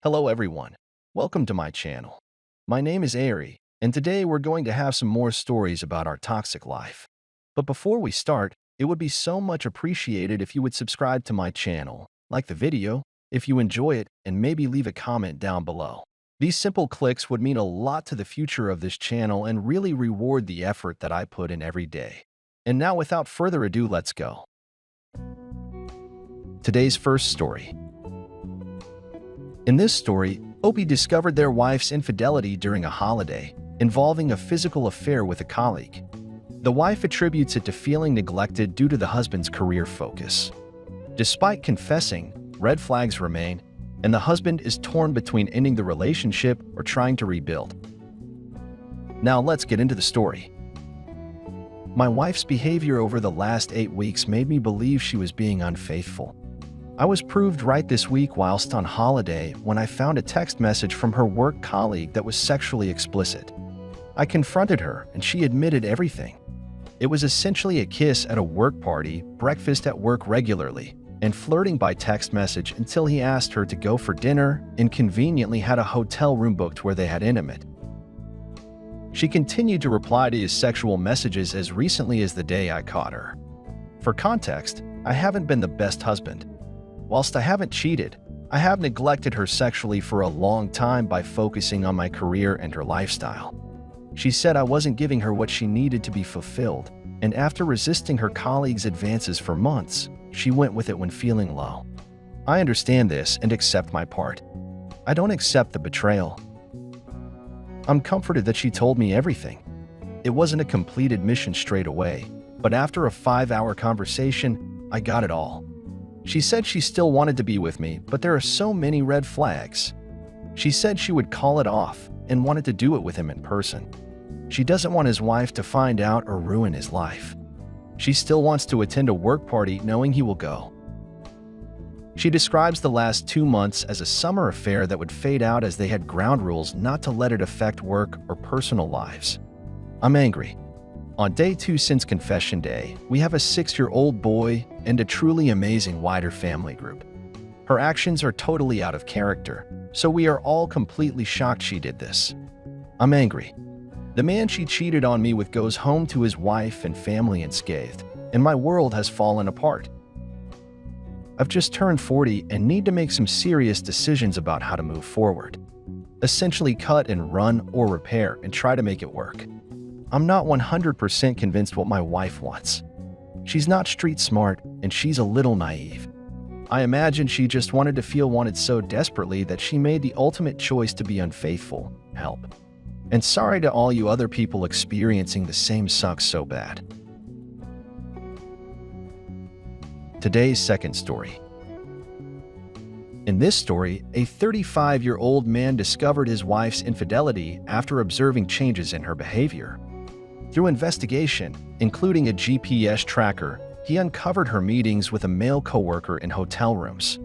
Hello everyone, welcome to my channel. My name is Ari, and today we're going to have some more stories about our toxic life. But before we start, it would be so much appreciated if you would subscribe to my channel, like the video, if you enjoy it, and maybe leave a comment down below. These simple clicks would mean a lot to the future of this channel and really reward the effort that I put in every day. And now without further ado, let's go. Today's first story. In this story, Opie discovered their wife's infidelity during a holiday, involving a physical affair with a colleague. The wife attributes it to feeling neglected due to the husband's career focus. Despite confessing, red flags remain, and the husband is torn between ending the relationship or trying to rebuild. Now let's get into the story. My wife's behavior over the last 8 weeks made me believe she was being unfaithful. I was proved right this week whilst on holiday when I found a text message from her work colleague that was sexually explicit. I confronted her and she admitted everything. It was essentially a kiss at a work party, breakfast at work regularly, and flirting by text message until he asked her to go for dinner and conveniently had a hotel room booked where they had intimate. She continued to reply to his sexual messages as recently as the day I caught her. For context, I haven't been the best husband. Whilst I haven't cheated, I have neglected her sexually for a long time by focusing on my career and her lifestyle. She said I wasn't giving her what she needed to be fulfilled, and after resisting her colleague's advances for months, she went with it when feeling low. I understand this and accept my part. I don't accept the betrayal. I'm comforted that she told me everything. It wasn't a complete admission straight away, but after a 5-hour conversation, I got it all. She said she still wanted to be with me, but there are so many red flags. She said she would call it off and wanted to do it with him in person. She doesn't want his wife to find out or ruin his life. She still wants to attend a work party knowing he will go. She describes the last 2 months as a summer affair that would fade out as they had ground rules not to let it affect work or personal lives. I'm angry. On day 2 since confession day, we have a 6-year-old boy and a truly amazing wider family group. Her actions are totally out of character, so we are all completely shocked she did this. I'm angry. The man she cheated on me with goes home to his wife and family unscathed, and my world has fallen apart. I've just turned 40 and need to make some serious decisions about how to move forward. Essentially cut and run or repair and try to make it work. I'm not 100% convinced what my wife wants. She's not street smart and she's a little naive. I imagine she just wanted to feel wanted so desperately that she made the ultimate choice to be unfaithful. Help. And sorry to all you other people experiencing the same sucks so bad. Today's second story. In this story, a 35-year-old man discovered his wife's infidelity after observing changes in her behavior. Through investigation, including a GPS tracker, he uncovered her meetings with a male coworker in hotel rooms.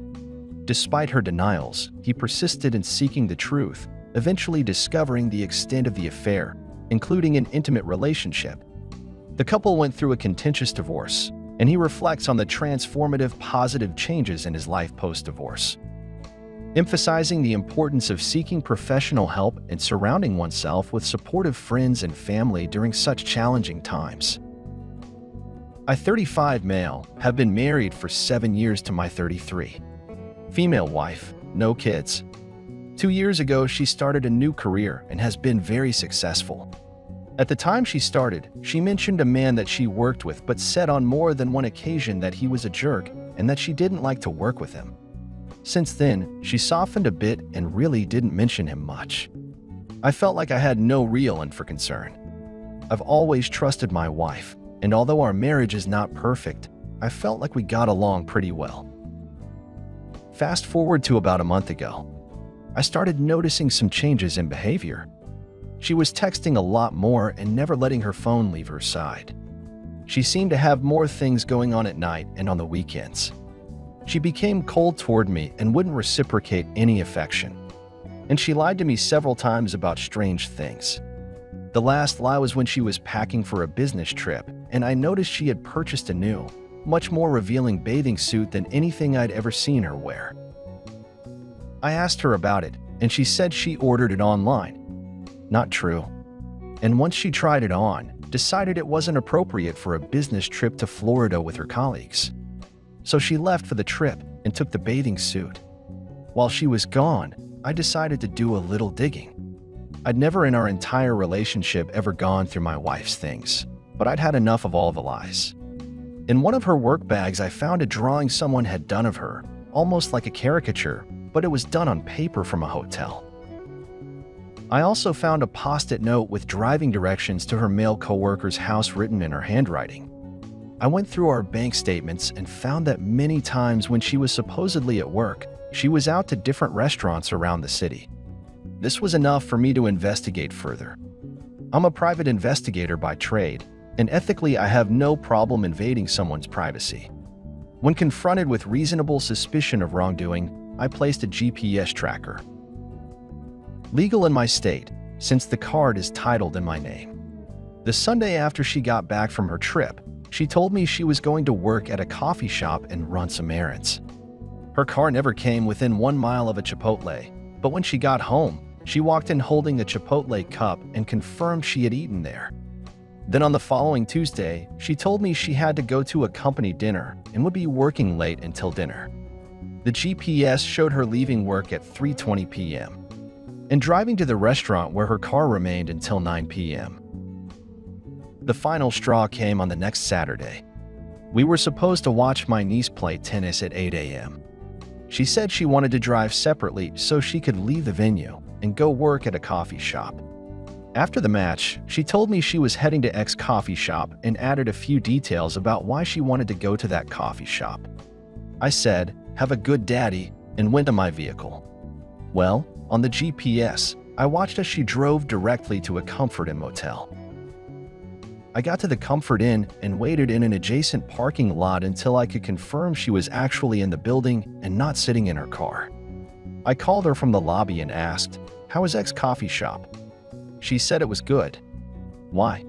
Despite her denials, he persisted in seeking the truth, eventually discovering the extent of the affair, including an intimate relationship. The couple went through a contentious divorce, and he reflects on the transformative positive changes in his life post-divorce, emphasizing the importance of seeking professional help and surrounding oneself with supportive friends and family during such challenging times. I, 35 male, have been married for 7 years to my 33 female wife, no kids. 2 years ago, she started a new career and has been very successful. At the time she started, she mentioned a man that she worked with but said on more than one occasion that he was a jerk and that she didn't like to work with him. Since then, she softened a bit and really didn't mention him much. I felt like I had no reason for concern. I've always trusted my wife, and although our marriage is not perfect, I felt like we got along pretty well. Fast forward to about a month ago. I started noticing some changes in behavior. She was texting a lot more and never letting her phone leave her side. She seemed to have more things going on at night and on the weekends. She became cold toward me and wouldn't reciprocate any affection. And she lied to me several times about strange things. The last lie was when she was packing for a business trip, and I noticed she had purchased a new, much more revealing bathing suit than anything I'd ever seen her wear. I asked her about it, and she said she ordered it online. Not true. And once she tried it on, decided it wasn't appropriate for a business trip to Florida with her colleagues. So she left for the trip and took the bathing suit. While she was gone, I decided to do a little digging. I'd never in our entire relationship ever gone through my wife's things, but I'd had enough of all the lies. In one of her work bags, I found a drawing someone had done of her, almost like a caricature, but it was done on paper from a hotel. I also found a post-it note with driving directions to her male coworker's house written in her handwriting. I went through our bank statements and found that many times when she was supposedly at work, she was out to different restaurants around the city. This was enough for me to investigate further. I'm a private investigator by trade, and ethically I have no problem invading someone's privacy. When confronted with reasonable suspicion of wrongdoing, I placed a GPS tracker. Legal in my state, since the card is titled in my name. The Sunday after she got back from her trip, she told me she was going to work at a coffee shop and run some errands. Her car never came within 1 mile of a Chipotle, but when she got home, she walked in holding a Chipotle cup and confirmed she had eaten there. Then on the following Tuesday, she told me she had to go to a company dinner and would be working late until dinner. The GPS showed her leaving work at 3:20 p.m. and driving to the restaurant where her car remained until 9 p.m. The final straw came on the next Saturday. We were supposed to watch my niece play tennis at 8 a.m. She said she wanted to drive separately so she could leave the venue and go work at a coffee shop. After the match, she told me she was heading to X coffee shop and added a few details about why she wanted to go to that coffee shop. I said, "Have a good daddy," and went to my vehicle. Well, on the GPS, I watched as she drove directly to a Comfort Inn motel. I got to the Comfort Inn and waited in an adjacent parking lot until I could confirm she was actually in the building and not sitting in her car. I called her from the lobby and asked, "How is X coffee shop?" She said it was good. Why?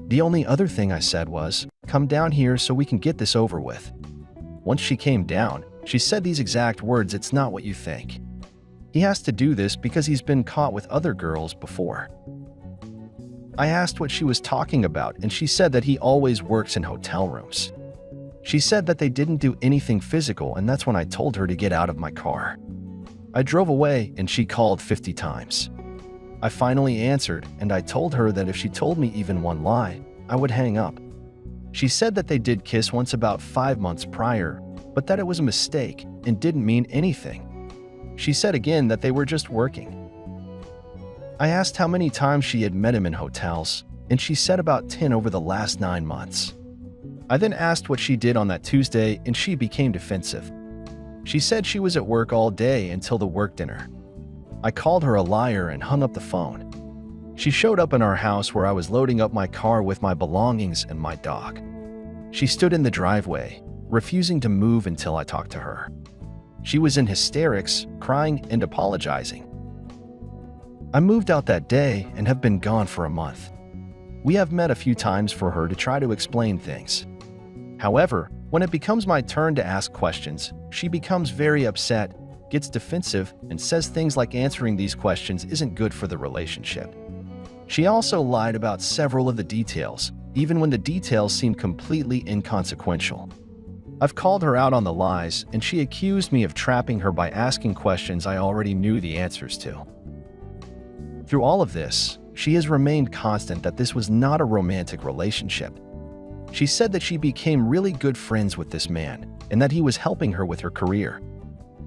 The only other thing I said was, "Come down here so we can get this over with." Once she came down, she said these exact words, "It's not what you think." He has to do this because he's been caught with other girls before. I asked what she was talking about, and she said that he always works in hotel rooms. She said that they didn't do anything physical, and that's when I told her to get out of my car. I drove away, and she called 50 times. I finally answered, and I told her that if she told me even one lie, I would hang up. She said that they did kiss once about 5 months prior, but that it was a mistake and didn't mean anything. She said again that they were just working. I asked how many times she had met him in hotels, and she said about 10 over the last 9 months. I then asked what she did on that Tuesday, and she became defensive. She said she was at work all day until the work dinner. I called her a liar and hung up the phone. She showed up in our house where I was loading up my car with my belongings and my dog. She stood in the driveway, refusing to move until I talked to her. She was in hysterics, crying and apologizing. I moved out that day and have been gone for a month. We have met a few times for her to try to explain things. However, when it becomes my turn to ask questions, she becomes very upset, gets defensive, and says things like answering these questions isn't good for the relationship. She also lied about several of the details, even when the details seemed completely inconsequential. I've called her out on the lies, and she accused me of trapping her by asking questions I already knew the answers to. Through all of this, she has remained constant that this was not a romantic relationship. She said that she became really good friends with this man, and that he was helping her with her career.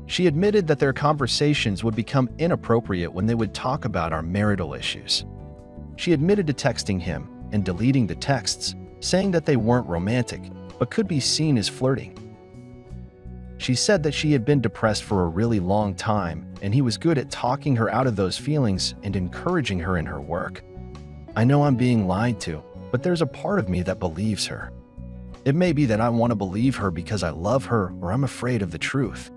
She admitted that their conversations would become inappropriate when they would talk about our marital issues. She admitted to texting him and deleting the texts, saying that they weren't romantic, but could be seen as flirting. She said that she had been depressed for a really long time, and he was good at talking her out of those feelings and encouraging her in her work. I know I'm being lied to, but there's a part of me that believes her. It may be that I want to believe her because I love her or I'm afraid of the truth.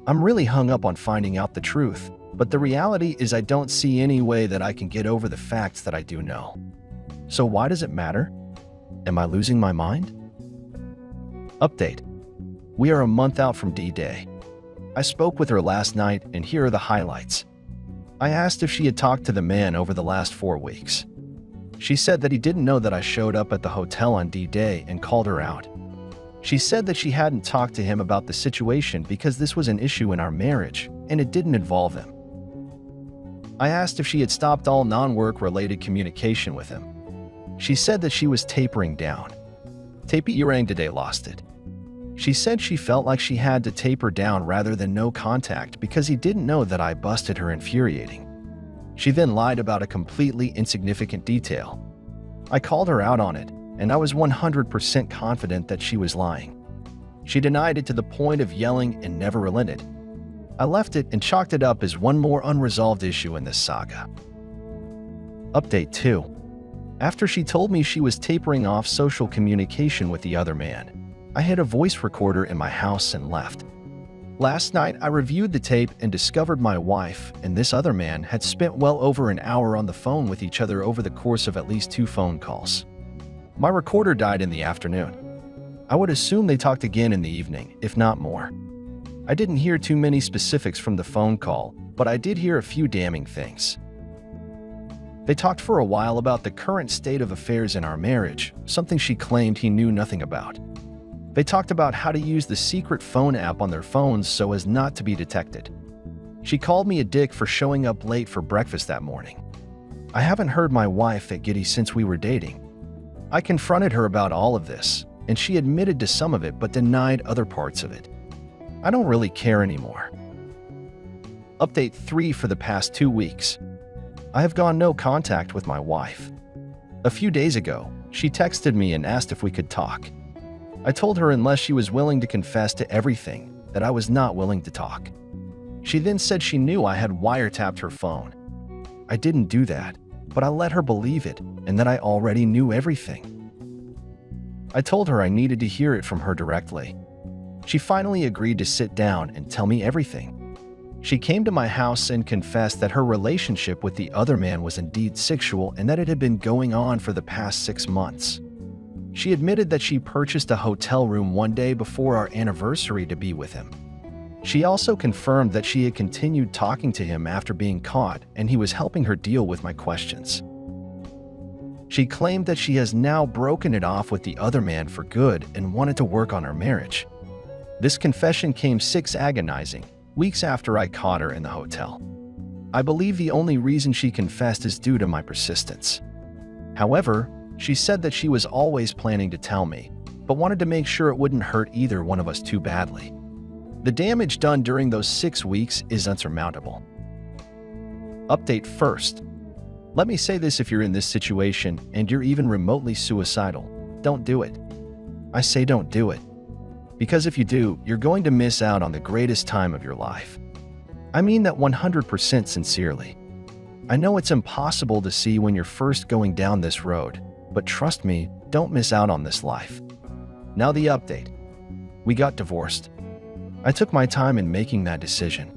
I'm really hung up on finding out the truth, but the reality is I don't see any way that I can get over the facts that I do know. So why does it matter? Am I losing my mind? Update. We are a month out from D-Day. I spoke with her last night, and here are the highlights. I asked if she had talked to the man over the last 4 weeks. She said that he didn't know that I showed up at the hotel on D-Day and called her out. She said that she hadn't talked to him about the situation because this was an issue in our marriage and it didn't involve him. I asked if she had stopped all non-work related communication with him. She said that she was tapering down. Tapirang today lost it. She said she felt like she had to taper down rather than no contact because he didn't know that I busted her infuriating. She then lied about a completely insignificant detail. I called her out on it, and I was 100% confident that she was lying. She denied it to the point of yelling and never relented. I left it and chalked it up as one more unresolved issue in this saga. Update 2. After she told me she was tapering off social communication with the other man, I had a voice recorder in my house and left. Last night, I reviewed the tape and discovered my wife and this other man had spent well over an hour on the phone with each other over the course of at least 2 phone calls. My recorder died in the afternoon. I would assume they talked again in the evening, if not more. I didn't hear too many specifics from the phone call, but I did hear a few damning things. They talked for a while about the current state of affairs in our marriage, something she claimed he knew nothing about. They talked about how to use the secret phone app on their phones so as not to be detected. She called me a dick for showing up late for breakfast that morning. I haven't heard my wife at Giddy since we were dating. I confronted her about all of this, and she admitted to some of it but denied other parts of it. I don't really care anymore. Update 3 for the past 2 weeks. I have gone no contact with my wife. A few days ago, she texted me and asked if we could talk. I told her unless she was willing to confess to everything, that I was not willing to talk. She then said she knew I had wiretapped her phone. I didn't do that, but I let her believe it and that I already knew everything. I told her I needed to hear it from her directly. She finally agreed to sit down and tell me everything. She came to my house and confessed that her relationship with the other man was indeed sexual and that it had been going on for the past 6 months. She admitted that she purchased a hotel room one day before our anniversary to be with him. She also confirmed that she had continued talking to him after being caught and he was helping her deal with my questions. She claimed that she has now broken it off with the other man for good and wanted to work on her marriage. This confession came 6 agonizing weeks after I caught her in the hotel. I believe the only reason she confessed is due to my persistence. However, she said that she was always planning to tell me, but wanted to make sure it wouldn't hurt either one of us too badly. The damage done during those 6 weeks is unsurmountable. Update first. Let me say this: if you're in this situation and you're even remotely suicidal, don't do it. I say don't do it. Because if you do, you're going to miss out on the greatest time of your life. I mean that 100% sincerely. I know it's impossible to see when you're first going down this road, but trust me, don't miss out on this life. Now the update. We got divorced. I took my time in making that decision.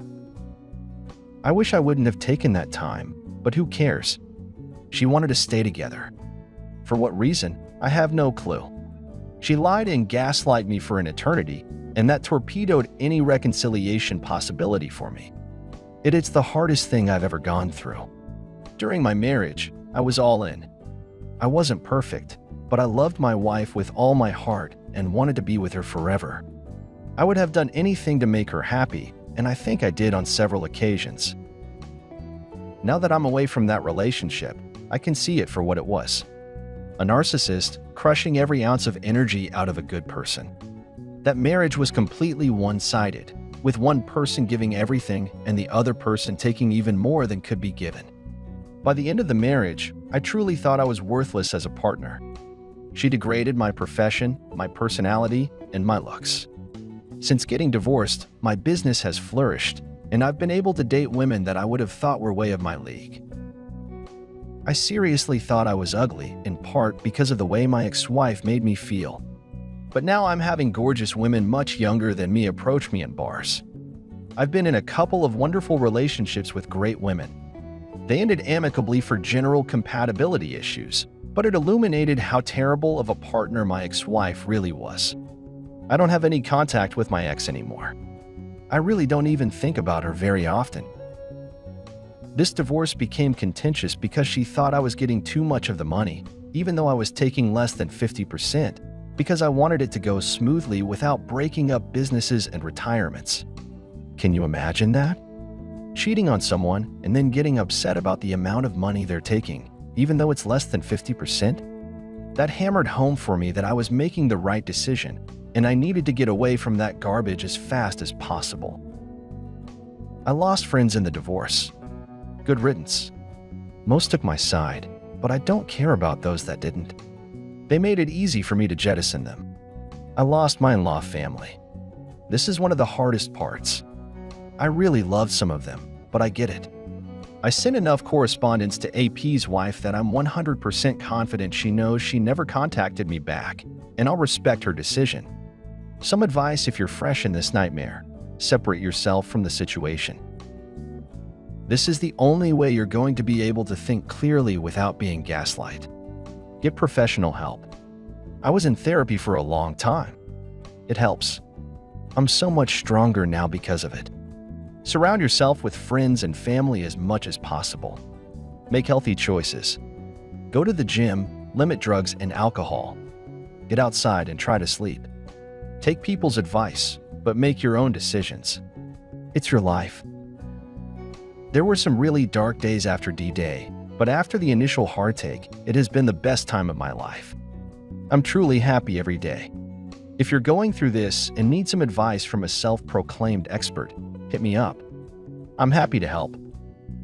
I wish I wouldn't have taken that time, but who cares? She wanted to stay together. For what reason? I have no clue. She lied and gaslighted me for an eternity, and that torpedoed any reconciliation possibility for me. It's the hardest thing I've ever gone through. During my marriage, I was all in. I wasn't perfect, but I loved my wife with all my heart and wanted to be with her forever. I would have done anything to make her happy, and I think I did on several occasions. Now that I'm away from that relationship, I can see it for what it was. A narcissist crushing every ounce of energy out of a good person. That marriage was completely one-sided, with one person giving everything and the other person taking even more than could be given. By the end of the marriage, I truly thought I was worthless as a partner. She degraded my profession, my personality, and my looks. Since getting divorced, my business has flourished, and I've been able to date women that I would have thought were way of my league. I seriously thought I was ugly, in part because of the way my ex-wife made me feel. But now I'm having gorgeous women much younger than me approach me in bars. I've been in a couple of wonderful relationships with great women. They ended amicably for general compatibility issues, but it illuminated how terrible of a partner my ex-wife really was. I don't have any contact with my ex anymore. I really don't even think about her very often. This divorce became contentious because she thought I was getting too much of the money, even though I was taking less than 50%, because I wanted it to go smoothly without breaking up businesses and retirements. Can you imagine that? Cheating on someone and then getting upset about the amount of money they're taking, even though it's less than 50%? That hammered home for me that I was making the right decision, and I needed to get away from that garbage as fast as possible. I lost friends in the divorce. Good riddance. Most took my side, but I don't care about those that didn't. They made it easy for me to jettison them. I lost my in-law family. This is one of the hardest parts. I really loved some of them, but I get it. I sent enough correspondence to AP's wife that I'm 100% confident she knows she never contacted me back, and I'll respect her decision. Some advice if you're fresh in this nightmare: separate yourself from the situation. This is the only way you're going to be able to think clearly without being gaslight. Get professional help. I was in therapy for a long time. It helps. I'm so much stronger now because of it. Surround yourself with friends and family as much as possible. Make healthy choices. Go to the gym, limit drugs and alcohol. Get outside and try to sleep. Take people's advice, but make your own decisions. It's your life. There were some really dark days after D-Day, but after the initial heartache, it has been the best time of my life. I'm truly happy every day. If you're going through this and need some advice from a self-proclaimed expert, hit me up. I'm happy to help.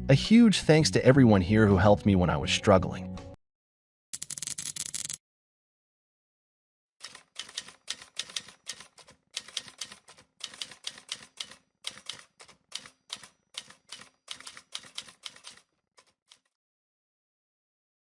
A huge thanks to everyone here who helped me when I was struggling.